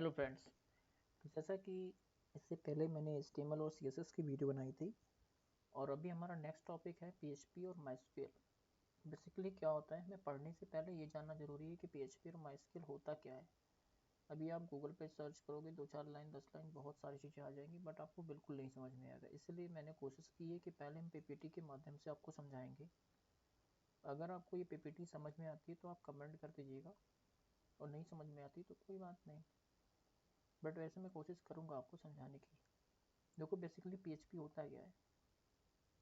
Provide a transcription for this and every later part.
Hello friends. जैसा कि इससे पहले मैंने HTML और CSS की वीडियो बनाई थी और अभी हमारा नेक्स्ट टॉपिक है PHP और MySQL। बेसिकली क्या होता है, हमें पढ़ने से पहले ये जानना ज़रूरी है कि PHP और MySQL होता क्या है। अभी आप गूगल पे सर्च करोगे 2-4 लाइन 10 लाइन बहुत सारी चीज़ें आ जाएंगी, बट आपको बिल्कुल नहीं समझ में आएगा। इसलिए मैंने कोशिश की है कि पहले हम PPT के माध्यम से आपको समझाएंगे। अगर आपको ये PPT समझ में आती है तो आप कमेंट कर दीजिएगा, और नहीं समझ में आती तो कोई बात नहीं, बट वैसे मैं कोशिश करूँगा आपको समझाने की। देखो बेसिकली PHP होता क्या है,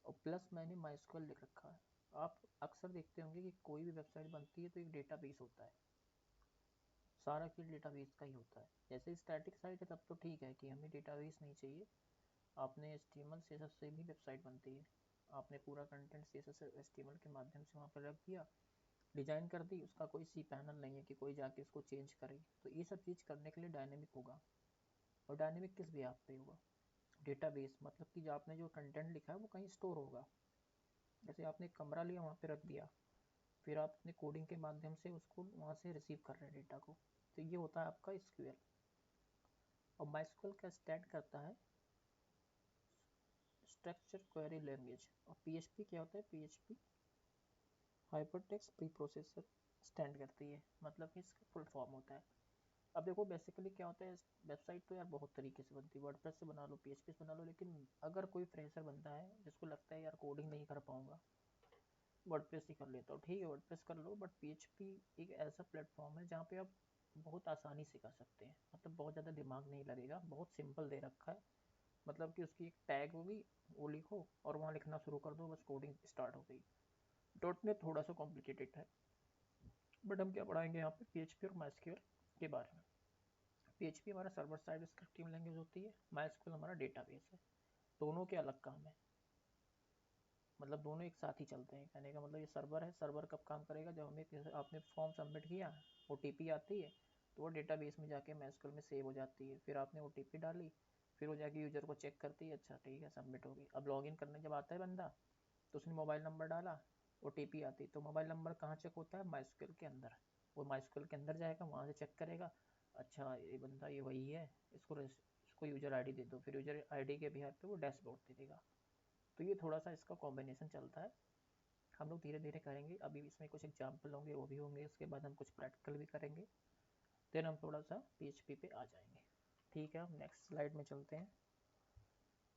और प्लस मैंने MySQL लिख रखा है। आप अक्सर देखते होंगे कि कोई भी वेबसाइट बनती है तो एक डेटाबेस होता है, सारा खेल डेटाबेस का ही होता है। जैसे स्टैटिक साइट है तब तो ठीक है कि हमें डेटाबेस नहीं चाहिए। आपने HTML CSS से भी वेबसाइट बनती है, आपने पूरा कंटेंट CSS HTML के माध्यम से वहाँ पर रख दिया, डिज़ाइन कर दी, उसका कोई सी पैनल नहीं है कि कोई जाके उसको चेंज करे। तो ये सब चीज़ करने के लिए डायनेमिक होगा। और डायनेमिक किस भी आप पे होगा, डेटाबेस मतलब कि जो आपने जो कंटेंट लिखा है वो कहीं स्टोर होगा। जैसे आपने एक कमरा लिया, वहाँ पे रख दिया, फिर आप अपने कोडिंग के माध्यम से उसको वहाँ से रिसीव कर रहे हैं डेटा को। तो ये होता है आपका SQL। और MySQL का स्टैंड करता है स्ट्रक्चर क्वेरी लैंग्वेज। और PHP क्या होता है, PHP hypertext pre processor stand करती है, मतलब कि इसका फुल फॉर्म होता है। अब देखो बेसिकली क्या होता है, वेबसाइट तो यार बहुत तरीके से बनती है, वर्डप्रेस से बना लो, PHP से बना लो, लेकिन अगर कोई फ्रेशर बनता है जिसको लगता है यार कोडिंग नहीं कर पाऊंगा, वर्डप्रेस ही कर लेता हूँ, ठीक है वर्डप्रेस कर लो, बट PHP एक ऐसा प्लेटफॉर्म है जहाँ पे आप बहुत आसानी से कर सकते हैं। मतलब बहुत ज़्यादा दिमाग नहीं लगेगा, बहुत सिंपल दे रखा है। मतलब कि उसकी एक टैग होगी, वो लिखो और वहाँ लिखना शुरू कर दो, बस कोडिंग स्टार्ट हो गई। .NET थोड़ा सा कॉम्प्लिकेटेड है, बट हम क्या पढ़ाएंगे यहाँ पे PHP और MySQL के बारे में। PHP हमारा सर्वर साइड स्क्रिप्टिंग लैंग्वेज होती है, MySQL हमारा डेटाबेस है। दोनों के अलग काम है, मतलब दोनों एक साथ ही चलते हैं। कहने का मतलब ये सर्वर है, सर्वर कब काम करेगा, जब हमें आपने फॉर्म सबमिट किया, OTP आती है तो वो डेटाबेस में जाके MySQL में सेव हो जाती है। फिर आपने OTP डाली, फिर वो जाके यूजर को चेक करती है, अच्छा ठीक है सबमिट होगी। अब लॉगिन करने जब आता है बंदा तो उसने मोबाइल नंबर डाला, OTP आती, तो मोबाइल नंबर कहाँ चेक होता है, MySQL के अंदर। वो MySQL के अंदर जाएगा, वहाँ से चेक करेगा, अच्छा ये बंदा ये वही है, इसको यूजर ID दे दो, फिर यूजर ID के बिहार पे वो डैशबोर्ड दे देगा। तो ये थोड़ा सा इसका कॉम्बिनेशन चलता है, हम लोग धीरे धीरे करेंगे। अभी इसमें कुछ एग्जाम्पल होंगे, वो भी होंगे, उसके बाद हम कुछ प्रैक्टिकल भी करेंगे, देन हम थोड़ा सा PHP पे आ जाएंगे। ठीक है, हम नेक्स्ट स्लाइड में चलते हैं।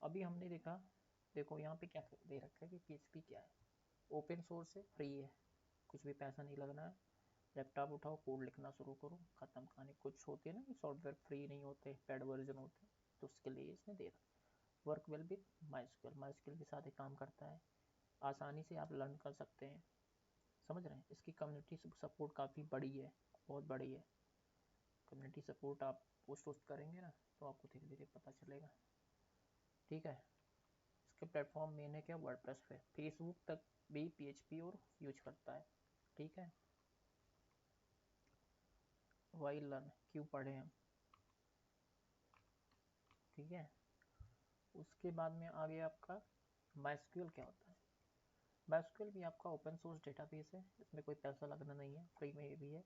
अभी हमने देखा, देखो यहाँ पे क्या दे रखा है कि PHP क्या है, ओपन सोर्स है, फ्री है, कुछ भी पैसा नहीं लगना है। लैपटॉप उठाओ, कोड लिखना शुरू करो, खत्म कहानी। कुछ होती है ना कि सॉफ्टवेयर फ्री नहीं होते, पेड वर्जन होते, तो उसके लिए इसने दे रखा। वर्क वेल विथ MySQL के साथ ही काम करता है, आसानी से आप लर्न कर सकते हैं। समझ रहे हैं, इसकी कम्युनिटी सपोर्ट काफ़ी बड़ी है, बहुत बड़ी है। कम्युनिटी सपोर्ट आप पोस्ट वोस्ट करेंगे ना तो आपको धीरे धीरे पता चलेगा। ठीक है, इसके प्लेटफॉर्म मेन है क्या, वर्डप्रेस पे, फेसबुक तक भी PHP और यूज करता है। ठीक है, वाई लर्न क्यों पढ़े हम, ठीक है। उसके बाद में आ गया आपका MySQL क्या होता है। MySQL भी आपका ओपन सोर्स डेटाबेस है, इसमें कोई पैसा लगना नहीं है, फ्री में ये भी है।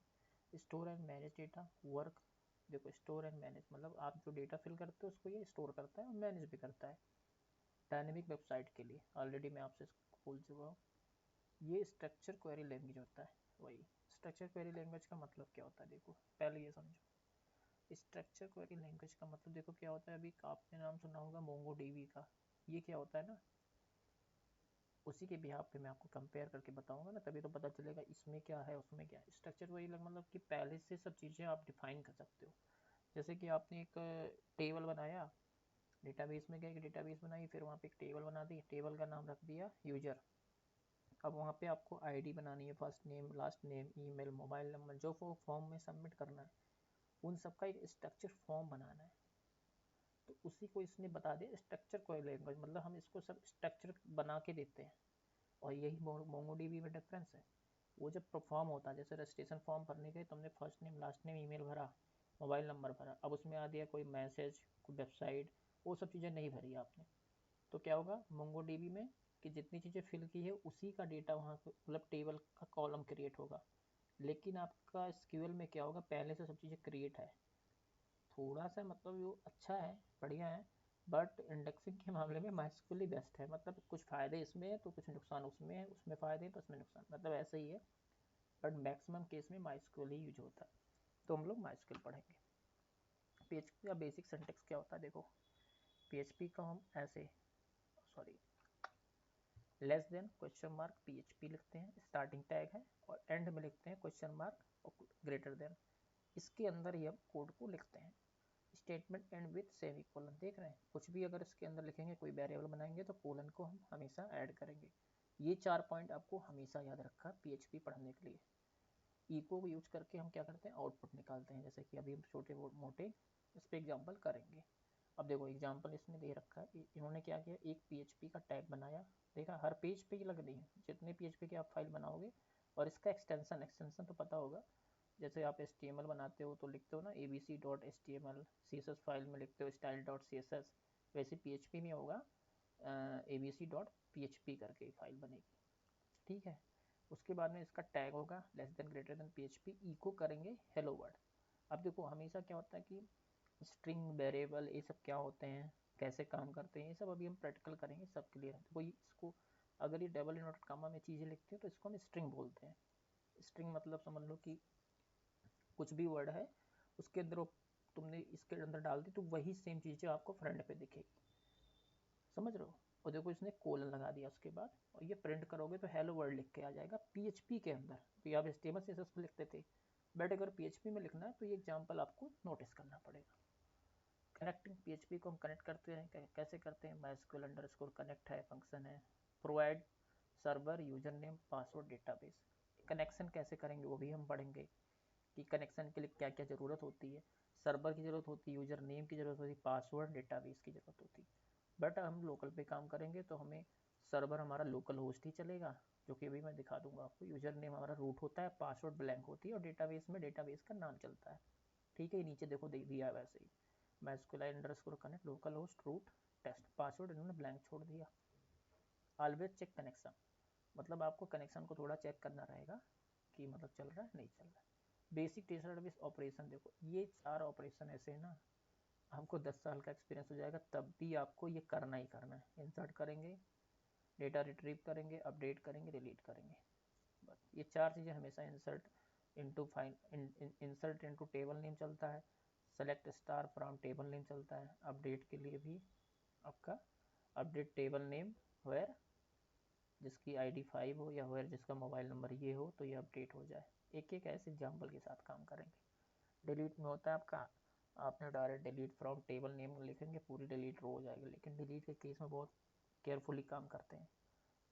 Store and manage data work, देखो स्टोर एंड मैनेज मतलब आप जो डेटा फिल करते हो उसको ये स्टोर करता है और मैनेज भी करता है। डायनेमिक वेबसाइट के लिए ऑलरेडी मैं आपसे बोल चुका हूँ। ये स्ट्रक्चर क्वेरी लैंग्वेज होता है। वही स्ट्रक्चर क्वेरी लैंग्वेज का मतलब क्या होता है, देखो पहले ये समझो। स्ट्रक्चर क्वेरी लैंग्वेज का मतलब देखो क्या होता है, अभी आपने नाम सुना होगा MongoDB का। ये क्या होता है ना, उसी के बिहाफ पे मैं आपको कंपेयर करके बताऊंगा ना, तभी तो पता चलेगा इसमें क्या है उसमें क्या है। स्ट्रक्चर वही मतलब कि पहले से सब चीज़ें आप डिफाइन कर सकते हो। जैसे कि आपने एक टेबल बनाया, डेटाबेस में गए, एक डेटाबेस बनाई, फिर वहाँ पे एक टेबल बना दी, टेबल का नाम रख दिया यूजर। अब वहाँ पे आपको आईडी बनानी है, first name last name email mobile number, जो वो फॉर्म में सबमिट करना है, उन सब का एक स्ट्रक्चर फॉर्म बनाना है। तो उसी को इसने बता दिया स्ट्रक्चर कोई लैंग्वेज, मतलब हम इसको सब स्ट्रक्चर बना के देते हैं। और यही MongoDB में डिफरेंस है। वो जब परफॉर्म होता है, जैसे रजिस्ट्रेशन फॉर्म भरने के तुमने first name last name email भरा, मोबाइल नंबर भरा, अब उसमें आ दिया कोई मैसेज कोई वेबसाइट, वो सब चीज़ें नहीं भरी आपने, तो क्या होगा MongoDB में कि जितनी चीज़ें फिल की है उसी का डेटा वहाँ मतलब टेबल का कॉलम क्रिएट होगा। लेकिन आपका SQL में क्या होगा, पहले से सब चीज़ें क्रिएट है, थोड़ा सा मतलब वो अच्छा है, बढ़िया है, बट इंडेक्सिंग के मामले में माइस्क्यूल ही बेस्ट है। मतलब कुछ फ़ायदे इसमें है तो कुछ नुकसान उसमें है, उसमें फ़ायदे तो उसमें नुकसान, मतलब ऐसे ही है। बट मैक्सिमम केस में माइस्क्यूल ही यूज होता है, तो हम लोग माइस्क्यूल पढ़ेंगे। पीएचपी का बेसिक सिंटेक्स क्या होता है देखो, पीएचपी का हम ऐसे, sorry, less than question mark PHP लिखते हैं, स्टार्टिंग टैग है, और एंड में लिखते हैं क्वेश्चन मार्क और ग्रेटर देन। इसके अंदर ही हम कोड को लिखते हैं। Statement and with semi colon, देख रहे हैं, कुछ भी अगर इसके अंदर लिखेंगे, कोई वेरिएबल बनाएंगे तो कोलन को हम हमेशा ऐड करेंगे। ये 4 पॉइंट आपको हमेशा याद रखा पीएचपी पढ़ने के लिए। इको को यूज करके हम क्या करते हैं, आउटपुट निकालते हैं, जैसे कि अभी हम छोटे मोटे इस पर एग्जाम्पल करेंगे। अब देखो एग्जाम्पल इसमें दे रखा है, इन्होंने क्या किया, एक पीएचपी का टैग बनाया, देखा हर पेज पे ही लगनी है, जितने पीएचपी की आप फाइल बनाओगे, और इसका एक्सटेंशन तो पता होगा, जैसे आप HTML बनाते हो तो लिखते हो ना abc.html, CSS फाइल में लिखते हो style.css, वैसे PHP में होगा abc.php करके फाइल बनेगी, ठीक है। उसके बाद में इसका टैग होगा less than greater than PHP, echo करेंगे हेलो वर्ल्ड। अब देखो हमेशा क्या होता है कि स्ट्रिंग वेरिएबल ये सब क्या होते हैं, कैसे काम करते हैं, ये सब अभी हम प्रैक्टिकल करेंगे, सब क्लियर है। तो इसको अगर ये डबल इन्वर्टेड कॉमा में चीज़ें लिखते हो तो इसको हम स्ट्रिंग बोलते हैं। स्ट्रिंग मतलब समझ लो कि कुछ भी वर्ड है उसके अंदर तुमने इसके अंदर डाल दी तो वही सेम चीज़ें आपको फ्रंट पे दिखेगी, समझ रहे हो। और देखो इसने कोलन लगा दिया उसके बाद, और ये प्रिंट करोगे तो हेलो वर्ल्ड लिख के आ जाएगा पीएचपी के अंदर। तो ये आप HTML CSS पे लिखते थे, बट अगर पीएचपी में लिखना है तो ये एग्जाम्पल आपको नोटिस करना पड़ेगा। कनेक्टिंग पीएचपी को हम कनेक्ट करते हैं, कैसे करते हैं, MySQL अंडरस्कोर कनेक्ट है, फंक्शन है, provide server user name password database. Connection कैसे करेंगे वो भी हम पढ़ेंगे, कि कनेक्शन के लिए क्या क्या ज़रूरत होती है, सर्वर की ज़रूरत होती है, यूज़र नेम की ज़रूरत होती है, पासवर्ड डेटाबेस की ज़रूरत होती है। बट हम लोकल पे काम करेंगे तो हमें सर्वर हमारा लोकल होस्ट ही चलेगा, जो कि अभी मैं दिखा दूंगा आपको। यूज़र नेम हमारा रूट होता है, पासवर्ड ब्लैंक होती है, और डेटाबेस में डेटाबेस का नाम चलता है, ठीक है। नीचे देखो दे दिया वैसे ही, MySQL underscore connect local host root test, password इन्होंने ब्लैंक छोड़ दिया। ऑलवेज चेक कनेक्शन, मतलब आपको कनेक्शन को थोड़ा चेक करना रहेगा कि मतलब चल रहा है नहीं चल रहा है। बेसिक डेटाबेस ऑपरेशन, देखो ये 4 ऑपरेशन ऐसे है ना, हमको 10 साल का एक्सपीरियंस हो जाएगा तब भी आपको ये करना ही करना है। इंसर्ट करेंगे, डेटा रिट्रीव करेंगे, अपडेट करेंगे, डिलीट करेंगे, बस ये 4 चीज़ें हमेशा। इंसर्ट इनटू टेबल नेम चलता है, select star from table name चलता है, अपडेट के लिए भी आपका अपडेट टेबल नेम वेयर जिसकी ID 5 हो, या वेयर जिसका मोबाइल नंबर ये हो, तो ये अपडेट हो जाए। एक एक ऐसे एग्जाम्पल के साथ काम करेंगे। डिलीट में होता है आपका, आपने direct delete from table name लिखेंगे, पूरी डिलीट रो हो जाएगी, लेकिन डिलीट के केस में बहुत केयरफुली काम करते हैं,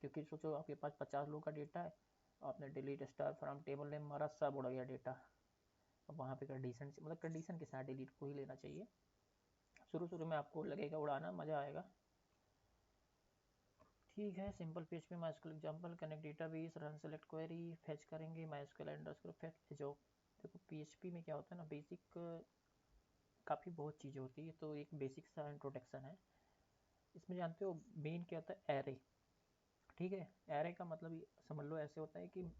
क्योंकि सोचो आपके पास 50 लोग का डेटा है, आपने delete star from table name मारा, सब उड़ गया डेटा। अब वहाँ पे कंडीशन, मतलब कंडीशन के साथ डिलीट को ही लेना चाहिए। शुरू शुरू में आपको लगेगा उड़ाना, मज़ा आएगा, ठीक है। Simple PHP MySQL example, connect database, run select query, fetch करेंगे MySQL अंडरस्कोर फेच जो। देखो PHP में क्या होता है ना, बेसिक काफ़ी बहुत चीज़ें होती है, तो एक बेसिक सा इंट्रोडक्शन है। इसमें जानते हो मेन क्या होता है, एरे, ठीक है। एरे का मतलब समझ लो ऐसे होता है कि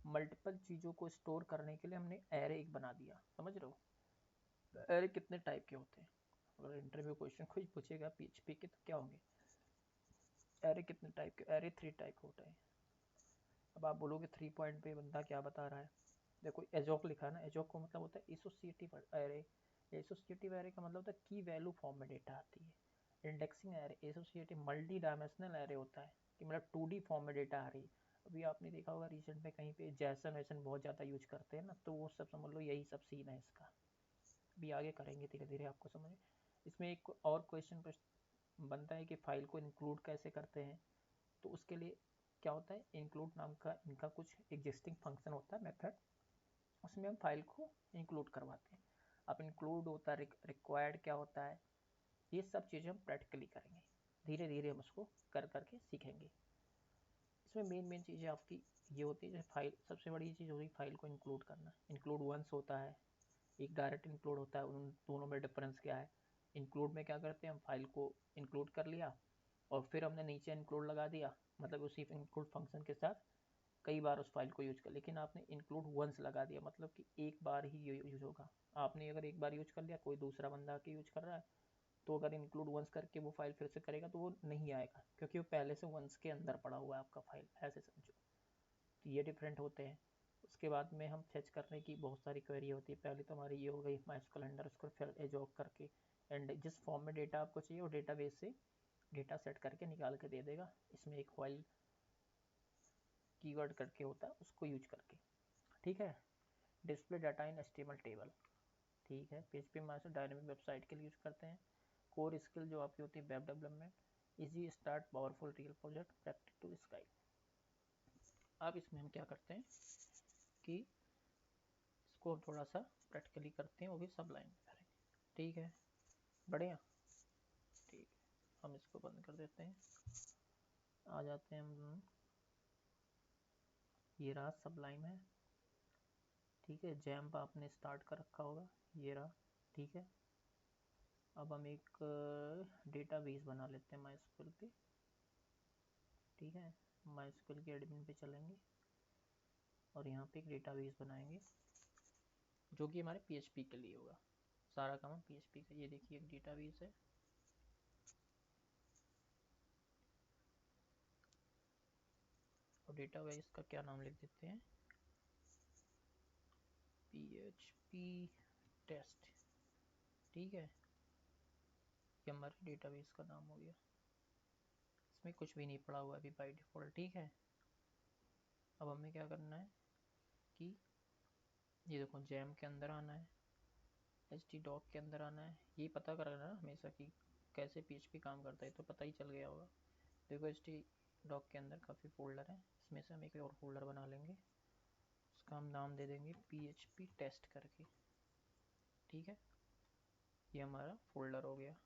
मल्टीपल चीज़ों को स्टोर करने के लिए हमने एरे एक बना दिया, समझ रहे हो। एरे कितने टाइप के होते हैं, अगर इंटरव्यू क्वेश्चन कोई पूछेगा PHP के तो क्या होंगे, एरे कितने टाइप के, एरे 3 टाइप होते हैं। अब आप बोलोगे 3 पॉइंट पे बंदा क्या बता रहा है, देखो एजोक लिखा है ना, एजोक को मतलब होता है एसोसिएटिव एरे। एसोसिएटिव एरे का मतलब होता है की वैल्यू फॉर्म में डेटा आती है। Indexing array, associative multi dimensional array होता है, कि मतलब 2D फॉर्म में डेटा आ रही है। अभी आपने देखा होगा रिसेंट में कहीं पे जैसन वैसन बहुत ज़्यादा यूज करते हैं ना, तो वो सब समझ लो यही सब सीन है इसका। अभी आगे करेंगे धीरे धीरे आपको समझ। इसमें एक और क्वेश्चन बनता है कि फाइल को इंक्लूड कैसे करते हैं, तो उसके लिए क्या होता है, इंक्लूड नाम का इनका कुछ एग्जिस्टिंग फंक्शन होता है, मेथड, उसमें हम फाइल को इंक्लूड करवाते हैं। अब इंक्लूड होता है, रिक्वायर्ड क्या होता है, ये सब चीज़ें हम प्रैक्टिकली करेंगे, धीरे धीरे हम उसको कर करके सीखेंगे। इसमें मेन मेन चीज़ें आपकी ये होती है, जैसे फाइल, सबसे बड़ी चीज़ होगी फाइल को इंक्लूड करना। इंक्लूड वंस होता है, एक डायरेक्ट इंक्लूड होता है, उन दोनों में डिफरेंस क्या है। इंक्लूड में क्या करते हैं, हम फाइल को इंक्लूड कर लिया और फिर हमने नीचे इंक्लूड लगा दिया, मतलब उसी इंक्लूड फंक्शन के साथ कई बार उस फाइल को यूज कर, लेकिन आपने इंक्लूड वंस लगा दिया, मतलब कि एक बार ही ये यूज होगा। आपने अगर एक बार यूज कर लिया, कोई दूसरा बंदा आके यूज कर रहा है, तो अगर इंक्लूड वंस करके वो फाइल फिर से करेगा तो वो नहीं आएगा, क्योंकि वो पहले से वंस के अंदर पड़ा हुआ है आपका फाइल, ऐसे समझो। तो ये डिफरेंट होते हैं। उसके बाद में हम फेच करने की बहुत सारी क्वेरी होती है। पहले तो हमारी ये हो गई माइस्क्यूएल अंडरस्कोर एजॉक करके, एंड जिस फॉर्म में डेटा आपको चाहिए वो डेटाबेस से डेटा सेट करके निकाल के दे देगा। इसमें एक व्हाइल कीवर्ड करके होता है, उसको यूज करके, ठीक है। Display data in HTML table, ठीक है। पीएचपी मास्टर डायनेमिक वेबसाइट के लिए यूज करते हैं। कोर स्किल जो आपकी होती है web development, easy start powerful real project practice to sky. अब इसमें हम क्या करते हैं कि इसको हम थोड़ा सा प्रैक्टिकली करते हैं, वो भी सब लाइन में करेंगे, ठीक है। बढ़िया, ठीक है। हम इसको बंद कर देते हैं, आ जाते हैं हम, ये रहा सबलाइन है, ठीक है। जैम्प आपने स्टार्ट कर रखा होगा, ये रहा, ठीक है। अब हम एक डेटाबेस बना लेते हैं माइस्क्यूएल पे, ठीक है। माइस्क्यूएल के एडमिन पे चलेंगे और यहाँ पे एक डेटाबेस बनाएंगे जो कि हमारे पीएचपी के लिए होगा। सारा काम पीएचपी का। ये देखिए एक डेटाबेस है, और डेटाबेस का क्या नाम लिख देते हैं, पीएचपी टेस्ट, ठीक है। ये हमारे डेटाबेस का नाम हो गया। इसमें कुछ भी नहीं पड़ा हुआ अभी बाय डिफॉल्ट, ठीक है। अब हमें क्या करना है कि ये देखो जैम के अंदर आना है, htdoc के अंदर आना है। ये पता करना है हमेशा कि कैसे पीएचपी काम करता है, तो पता ही चल गया होगा। देखो htdoc के अंदर काफ़ी फोल्डर हैं, इसमें से हम एक और फोल्डर बना लेंगे, उसका हम नाम दे देंगे पीएचपी टेस्ट करके, ठीक है। ये हमारा फोल्डर हो गया।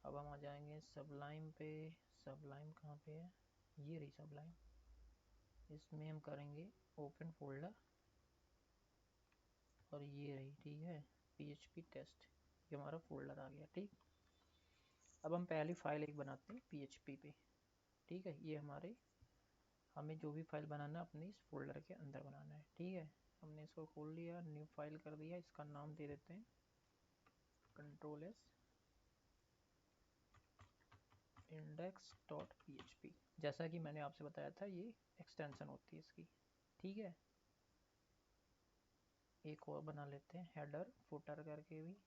अब हम आ जाएंगे सबलाइन पे। सबलाइन कहाँ पे है, ये रही सबलाइन। इसमें हम करेंगे ओपन फोल्डर, और ये रही, ठीक है, पीएचपी टेस्ट। ये हमारा फोल्डर आ गया, ठीक। अब हम पहली फाइल एक बनाते हैं पीएचपी पे, ठीक है। ये हमें जो भी फाइल बनाना है अपने इस फोल्डर के अंदर बनाना है, ठीक है। हमने इसको खोल लिया, न्यू फाइल कर दिया, इसका नाम दे देते हैं control s index.php। जैसा कि मैंने आपसे बताया था ये एक्सटेंशन होती है इसकी, ठीक है। एक और बना लेते हैं हेडर फुटर करके भी,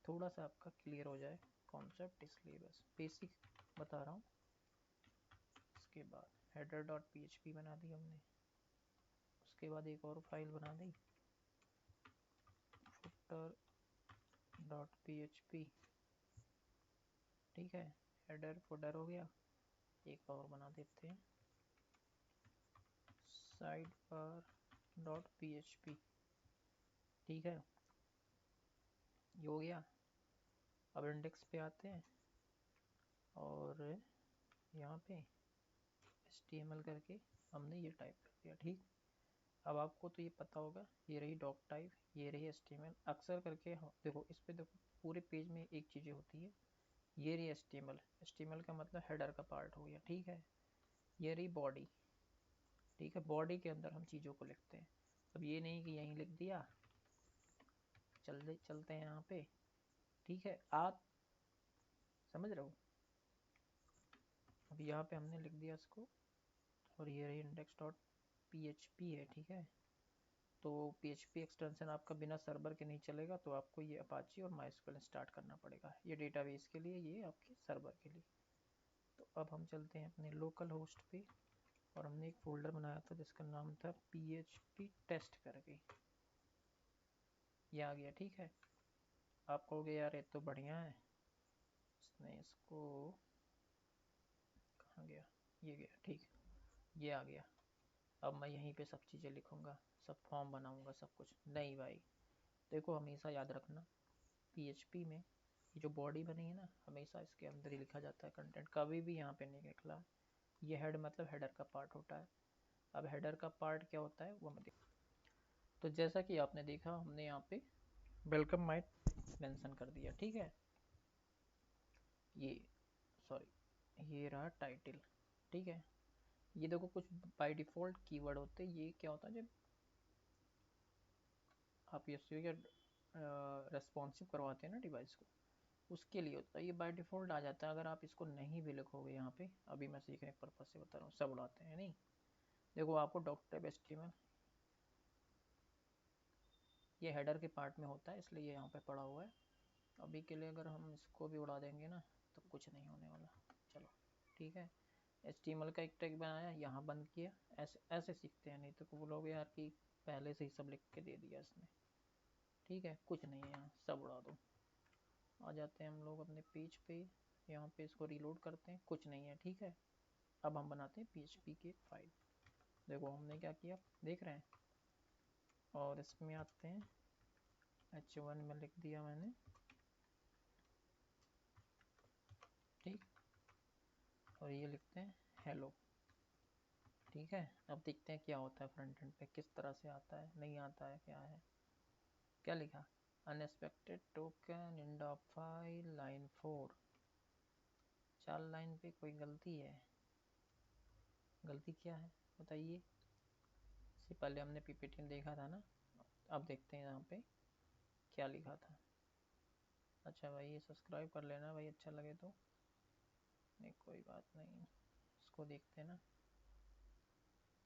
थोड़ा सा आपका क्लियर हो जाए कॉन्सेप्ट, इसलिए बस बेसिक बता रहा हूँ। उसके बाद header.php बना दी हमने। उसके बाद एक और फाइल बना दी footer.php, ठीक है। हेडर फुटर हो गया। एक और बना देते हैं sidebar.php, ठीक है। ये हो गया। अब इंडेक्स पे आते हैं और यहाँ पे HTML करके हमने ये टाइप कर दिया, ठीक। अब आपको तो ये पता होगा, ये रही डॉक टाइप, ये रही HTML। अक्सर करके देखो इस पे, देखो पूरे पेज में एक चीज़ें होती है, ये रही HTML। HTML का मतलब हेडर का पार्ट हो गया, ठीक है। ये रही बॉडी, ठीक है। बॉडी के अंदर हम चीज़ों को लिखते हैं। अब ये नहीं कि यहीं लिख दिया, चलते हैं यहाँ पे, ठीक है। आप समझ रहे हो। अब यहाँ पे हमने लिख दिया इसको, और ये रही index.php है, ठीक है। तो PHP एक्सटेंशन आपका बिना सर्वर के नहीं चलेगा, तो आपको ये अपाची और माइस्क्यूएल स्टार्ट करना पड़ेगा। ये डेटाबेस के लिए, ये आपके सर्वर के लिए। तो अब हम चलते हैं अपने लोकल होस्ट पे, और हमने एक फोल्डर बनाया था जिसका नाम था PHP टेस्ट करके, ये आ गया, ठीक है। आप कहोगे यार ये तो बढ़िया है, इसने इसको कहाँ गया, ये गया, ठीक, ये आ गया। अब मैं यहीं पे सब चीज़ें लिखूँगा, सब फॉर्म बनाऊँगा, सब कुछ नहीं भाई। देखो हमेशा याद रखना, PHP में ये जो बॉडी बनी है ना, हमेशा इसके अंदर ही लिखा जाता है कंटेंट, कभी भी यहाँ पे नहीं निकला। ये हेड मतलब हेडर का पार्ट होता है। अब हेडर का पार्ट क्या होता है वो मैं देख। तो जैसा कि आपने देखा, हमने यहाँ पे वेलकम माइट मेंशन कर दिया, ठीक है। ये सॉरी, ये रहा टाइटल, ठीक है। ये देखो कुछ बाय डिफ़ॉल्ट कीवर्ड होते हैं, ये क्या होता है जब आप ये रेस्पॉन्सिव करवाते हैं ना डिवाइस को, उसके लिए होता है। ये बाय डिफ़ॉल्ट आ जाता है, अगर आप इसको नहीं भी लिखोगे यहाँ पे, अभी मैं सीखने के पर्पज से बता रहा हूँ, सब उड़ाते हैं नहीं। देखो आपको डॉक्टर HTML ये हेडर के पार्ट में होता है, इसलिए ये यहाँ पे पड़ा हुआ है। अभी के लिए अगर हम इसको भी उड़ा देंगे ना तो कुछ नहीं होने वाला। चलो ठीक है, HTML का एक टैग बनाया, यहाँ बंद किया, ऐसे ऐसे सीखते हैं, नहीं तो बोलोगे यार कि पहले से ही सब लिख के दे दिया इसने। ठीक है, कुछ नहीं है यहाँ, सब उड़ा दो। आ जाते हैं हम लोग अपने पेज पे, यहाँ पे इसको रीलोड करते हैं, कुछ नहीं है। ठीक है, अब हम बनाते हैं PHP की एक फाइल। देखो हमने क्या किया, देख रहे हैं। और इसमें आते हैं, H1 में लिख दिया मैंने, ठीक। और ये लिखते हैं हेलो। ठीक है, अब देखते हैं क्या होता है फ्रंट एंड पे, किस तरह से आता है, नहीं आता है, क्या है। क्या लिखा, unexpected token end of file line 4। 4 line पे कोई गलती है, गलती क्या है बताइए। इससे पहले हमने PPT में देखा था ना, अब देखते हैं यहाँ पे क्या लिखा था। अच्छा भाई ये सब्सक्राइब कर लेना भाई, अच्छा लगे तो, नहीं कोई बात नहीं। इसको देखते हैं ना,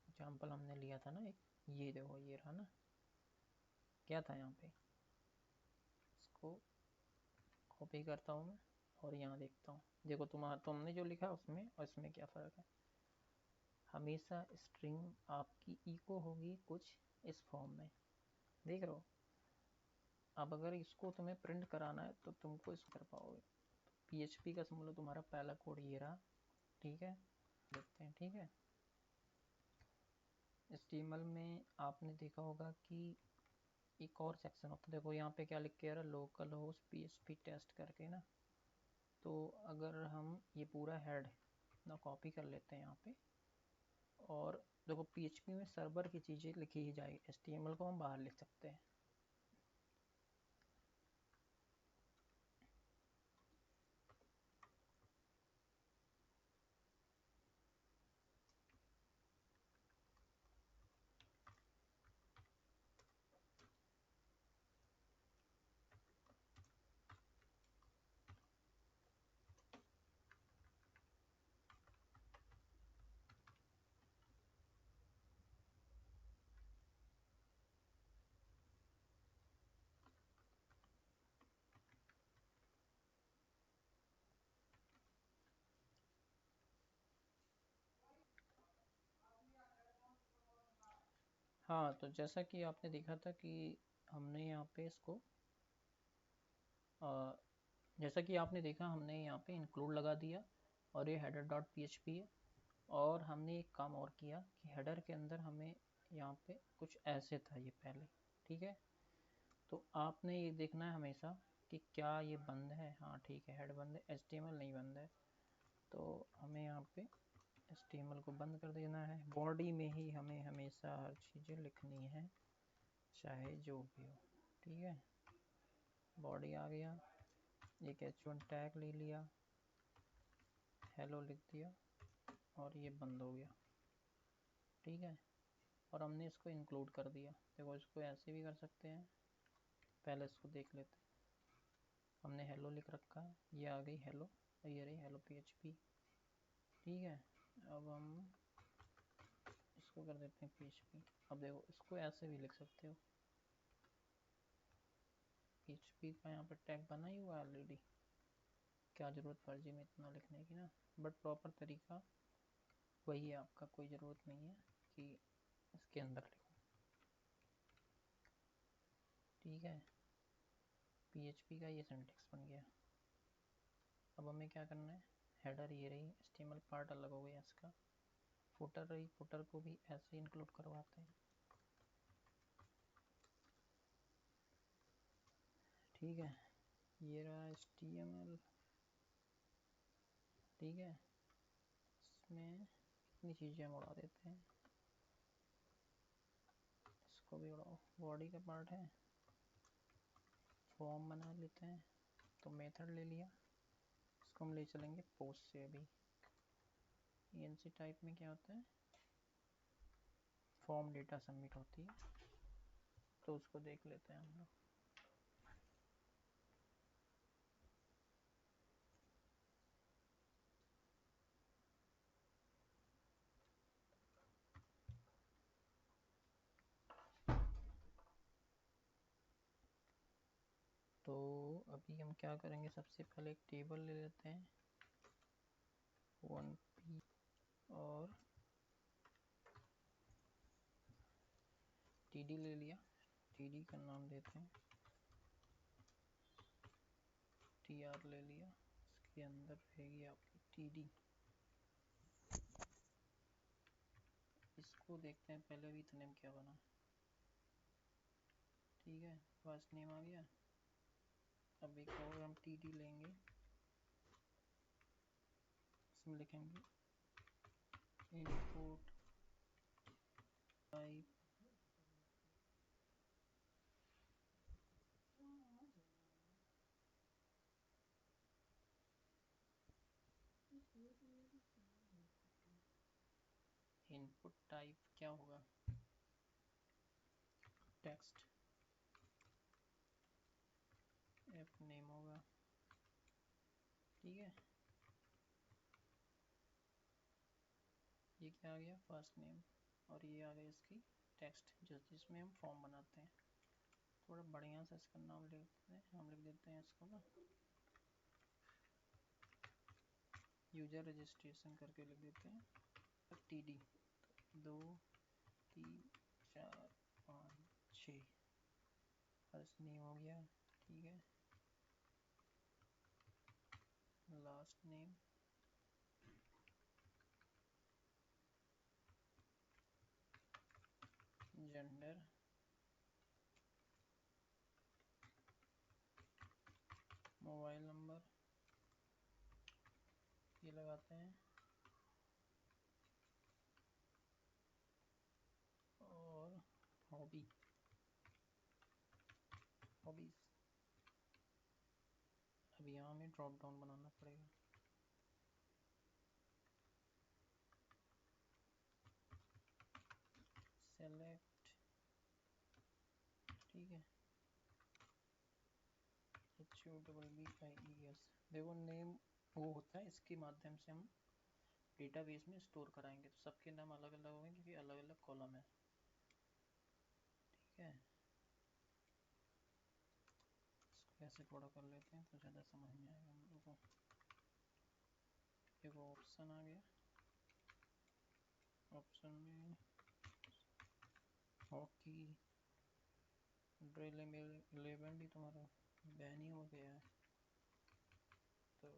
एग्जाम्पल हमने लिया था ना एक, ये देखो ये रहा ना, क्या था यहाँ पे। इसको कॉपी करता हूँ मैं और यहाँ देखता हूँ। देखो तुमने जो लिखा उसमें और इसमें क्या फ़र्क है। हमेशा स्ट्रिंग आपकी इको होगी कुछ इस फॉर्म में, देख रहे हो। अब अगर इसको तुम्हें प्रिंट कराना है तो तुमको इसको कर पाओगे। PHP का समझ लो तुम्हारा पहला कोड ये रहा। ठीक है, देखते हैं। ठीक है, HTML में आपने देखा होगा कि एक और सेक्शन होता है। देखो यहाँ पे क्या लिख के आ रहा है, लोकल होस्ट PHP टेस्ट करके ना। तो अगर हम ये पूरा हेड ना कॉपी कर लेते हैं यहाँ पे, और देखो PHP में सर्वर की चीज़ें लिखी ही जाएगी, HTML को हम बाहर लिख सकते हैं। हाँ, तो जैसा कि आपने देखा था कि हमने यहाँ पे इसको जैसा कि आपने देखा हमने यहाँ पे इंक्लूड लगा दिया, और ये हेडर डॉट PHP है। और हमने एक काम और किया कि हेडर के अंदर हमें यहाँ पे कुछ ऐसे था ये पहले। ठीक है, तो आपने ये देखना है हमेशा कि क्या ये बंद है। हाँ ठीक है, हेड बंद है, HTML नहीं बंद है। तो हमें यहाँ पे HTML को बंद कर देना है। बॉडी में ही हमें हमेशा हर चीज़ें लिखनी है, चाहे जो भी हो। ठीक है, बॉडी आ गया, एक H1 टैग ले लिया, हेलो लिख दिया, और ये बंद हो गया। ठीक है, और हमने इसको इंक्लूड कर दिया। देखो इसको ऐसे भी कर सकते हैं, पहले इसको देख लेते हैं। हमने हेलो लिख रखा है, ये आ गई हेलो, ये रही हेलो PHP। ठीक है, अब हम इसको कर देते हैं PHP। अब देखो इसको ऐसे भी लिख सकते हो, PHP का यहाँ पर टैग बना ही हुआ है ऑलरेडी, क्या ज़रूरत फर्जी में इतना लिखने की ना। बट प्रॉपर तरीका वही है आपका, कोई ज़रूरत नहीं है कि इसके अंदर लिखो। ठीक है, PHP का ये सिंटेक्स बन गया। अब हमें क्या करना है, हेडर ये रही, HTML पार्ट अलग हो गया इसका, फुटर रही, फुटर को भी ऐसे इंक्लूड करवाते हैं। ठीक है, ये रहा HTML। ठीक है, इसमें कितनी चीज़ें हम उड़ा देते हैं, इसको भी उड़ाओ। बॉडी का पार्ट है, फॉर्म बना लेते हैं, तो मेथड ले लिया, इसको हम ले चलेंगे पोस्ट से। अभी ENC टाइप में क्या होता है, फॉर्म डेटा सबमिट होती है, तो उसको देख लेते हैं हम लोग। तो अभी हम क्या करेंगे, सबसे पहले एक टेबल ले लेते हैं 1p और td ले लिया, td का नाम देते हैं tr ले लिया, इसके अंदर रहेगी आपकी td। इसको देखते हैं पहले विथ नेम क्या बना। ठीक है, फर्स्ट नेम आ गया। अब एक और हम td लेंगे, इसमें लिखेंगे इनपुट टाइप इनपुट टाइप क्या होगा, टेक्स्ट, एफ नेम होगा। ठीक है, ये क्या आ गया, फर्स्ट नेम, और ये आ गया इसकी टेक्स्ट जिसमें हम फॉर्म बनाते हैं। थोड़ा बढ़िया से इसका नाम लिख देते हैं, हम लिख देते हैं इसको ना यूजर रजिस्ट्रेशन करके लिख देते हैं td। 2 3 4 5 6 फर्स्ट नेम हो गया। ठीक है, last name, gender, mobile number, ये लगाते हैं, और हॉबीज। अब यहाँ हमें ड्रॉप डाउन बनाना पड़ेगा। सेलेक्ट, ठीक है, HUBBIES। देखो नेम वो होता है, इसके माध्यम से हम डेटाबेस में स्टोर कराएंगे, तो सबके नाम अलग अलग होंगे क्योंकि अलग अलग कॉलम है। ठीक है, इसको ऐसे थोड़ा कर लेते हैं तो ज़्यादा समझ में आएगा हम लोगों को। देखो ऑप्शन आ गया, ऑप्शन में हॉकी, ड्रिल 11 भी तुम्हारा बैन ही हो गया है, तो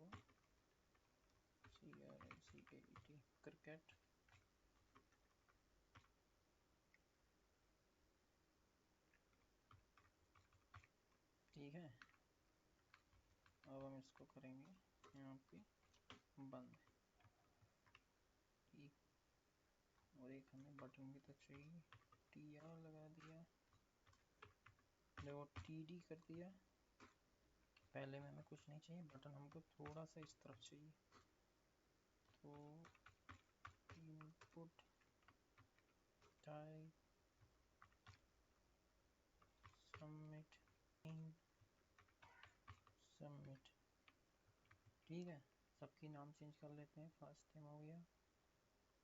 CRICKET, क्रिकेट। ठीक है, अब हम इसको करेंगे यहाँ पे बंद। ठीक, और एक हमें बटन भी तो चाहिए, TR लगा दिया, देखो TD कर दिया। पहले में हमें कुछ नहीं चाहिए, बटन हमको थोड़ा सा इस तरफ चाहिए, तो इनपुट टाइप सबमिट सबमिट। ठीक है, सबकी नाम चेंज कर लेते हैं, फर्स्ट नेम हो गया,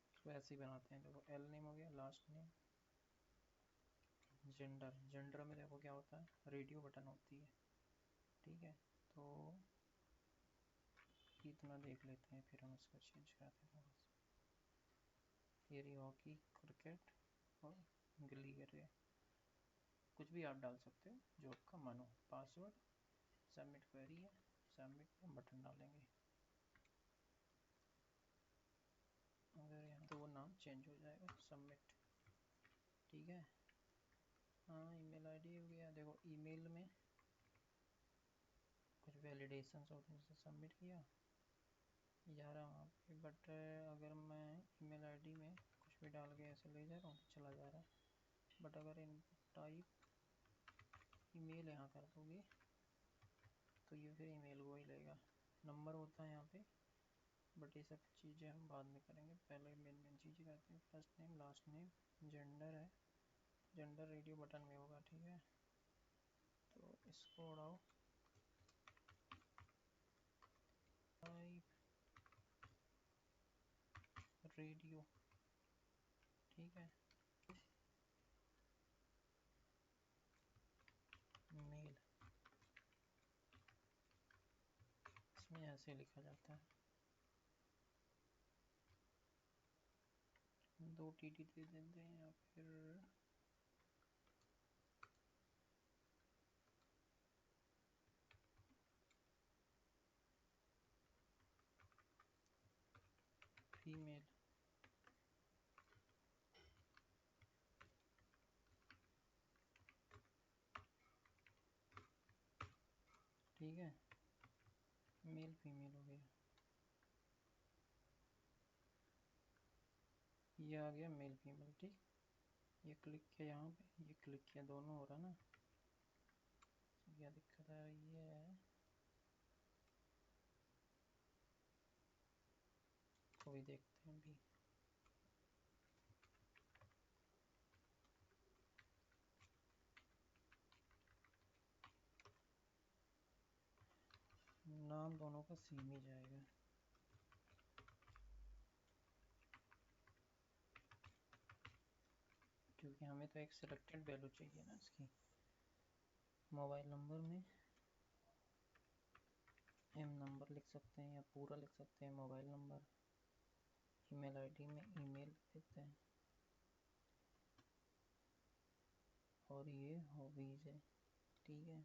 इसको ऐसे ही बनाते हैं। देखो L नेम हो गया, लास्ट नेम, जेंडर, जेंडर में देखो क्या होता है, रेडियो बटन होती है। ठीक है, तो इतना देख लेते हैं, फिर हम इसको चेंज कराते हैं थोड़ा सा। ये रही हॉकी, क्रिकेट और गिल्ली गिरे, कुछ भी आप डाल सकते हो जो आपका मन हो। पासवर्ड, सबमिट क्वेरी है, सबमिट पे हम बटन डालेंगे, अगर यहाँ तो वो नाम चेंज हो जाएगा, सबमिट। ठीक है, हाँ ईमेल आईडी हो गया। देखो ईमेल में कुछ वैलिडेशंस होते हैं, जैसे सबमिट किया जा रहा वहाँ पे, बट अगर मैं ईमेल आईडी में कुछ भी डाल के ऐसे ले जा रहा हूँ तो चला जा रहा है, बट अगर इनपुट टाइप ईमेल यहाँ कर दोगे तो ये फिर ईमेल को ही लेगा। नंबर होता है यहाँ पे बट ये सब चीज़ें हम बाद में करेंगे, पहले मेन मेन चीज़ें करते हैं। First name, last name, gender है, जेंडर रेडियो बटन में होगा, ठीक है। तो इसको उड़ाओ, रेडियो, ठीक है। मेल, इसमें ऐसे लिखा जाता है। 2 TD दे देते हैं या फिर फीमेल, ठीक है। मेल फीमेल हो गया, ये आ गया मेल फीमेल, ठीक। ये क्लिक किया यहाँ पे, ये क्लिक किया, दोनों हो रहा ना। क्या दिक्कत आ रही है, तो भी देखते हैं अभी। नाम दोनों का सेम ही जाएगा, क्योंकि हमें तो एक सिलेक्टेड वैल्यू चाहिए ना इसकी। मोबाइल नंबर में एम नंबर लिख सकते हैं या पूरा लिख सकते हैं मोबाइल नंबर। ईमेल आईडी में ईमेल देते हैं, और ये हॉबीज है, ठीक है।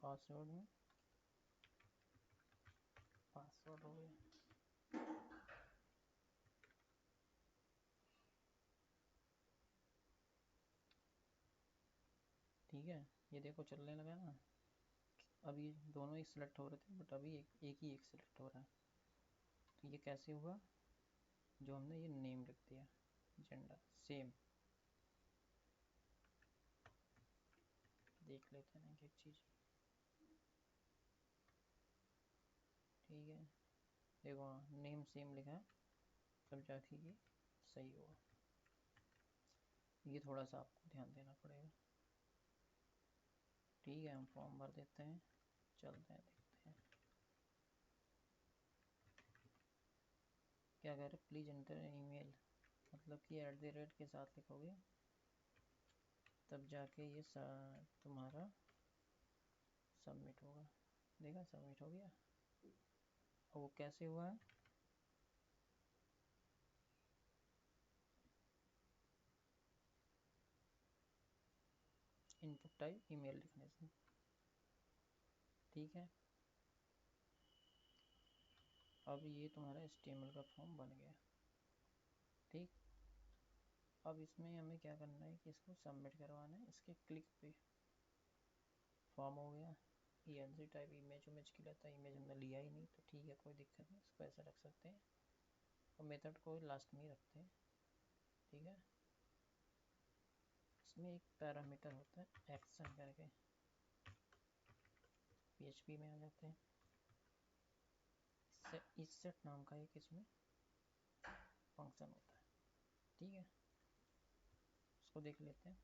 पासवर्ड में पासवर्ड हो गया, ठीक है। ये देखो चलने लगा ना। अभी दोनों ही सिलेक्ट हो रहे थे, बट अभी एक ही सिलेक्ट हो रहा है। तो ये कैसे हुआ, जो हमने ये नेम लिख दिया, जेंडर सेम। देख लेते हैं एक चीज़, ठीक है। देखो हाँ, नेम सेम लिखा है, तब जाके ये सही हुआ। ये थोड़ा सा आपको ध्यान देना पड़ेगा, ठीक है। हम फॉर्म भर देते हैं, चलते हैं देखते हैं क्या कह रहे। प्लीज़ एंटर ईमेल, मतलब कि @ के साथ लिखोगे, तब जाके ये तुम्हारा सबमिट होगा। देखा, सबमिट हो गया। और वो कैसे हुआ है, इनपुट टाइप ईमेल लिखने से, ठीक है। अब ये तुम्हारा HTML का फॉर्म बन गया, ठीक। अब इसमें हमें क्या करना है कि इसको सबमिट करवाना है। इसके क्लिक पे फॉर्म हो गया। PNG टाइप इमेज उमेज की लेता है, इमेज हमने लिया ही नहीं, तो ठीक है, कोई दिक्कत नहीं, इसको ऐसे रख सकते हैं। और मेथड को लास्ट में ही रखते हैं, ठीक है। इसमें एक पैरामीटर होता है एक्शन करके, PHP में आ जाते हैं। इससेट नाम का एक इसमें फंक्शन होता है, ठीक है। उसको देख लेते हैं।